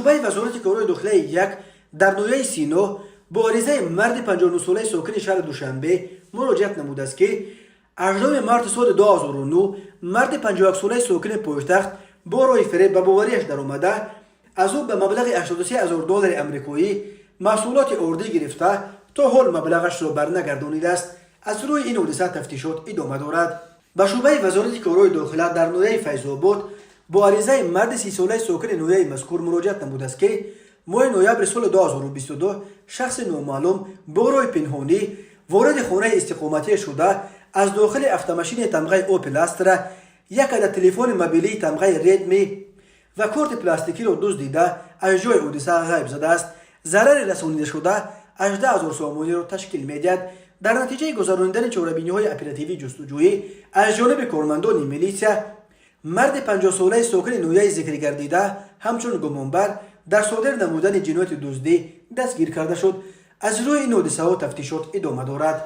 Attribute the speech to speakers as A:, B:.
A: شعبه وزارت کارهای داخلی یک در نویه 39 با عریضه مرد 59 ساله ساکن شهر دوشنبه مراجعت نموده است که 18 مارس سال 2009 مرد 51 ساله ساکن پایتخت با راه فریب به باوریش در آمده از او به مبلغ 83,000 دلار امریکایی محصولات اردی گرفته تا حال مبلغش را برنگردانیده است. از روی این حادثه تفتیشات ادامه دارد. به شعبه وزارت کارهای داخلی در نویه فیض‌آباد با عریضه مرد 30 ساله ساکن نویه مذکور مراجعت نموده است که ماه نوامبر سال 2022 شخص نامعلوم با راه پنهانی وارد خانه استقامتی شده از داخل автомашین تمغه اوپل استرا یک عدد تلفن موبیلی تمغه ردمی و کارت پلاستیکی را دزدیده از جای حادثه غیب زده است. ضرر رسانیده شده 18,000 سومانی را تشکیل می‌دهد. در نتیجه گذراندن چاره‌بینی‌های اپراتیوی جستجویی از جانب کارمندان میلیسیا مرد 50 ساله ساکن نویه ذکر گردیده همچون گمانبر در صادر نمودن جنایت دزدی دستگیر کرده شد. از روی این حادثه ها تفتیشات ادامه دارد.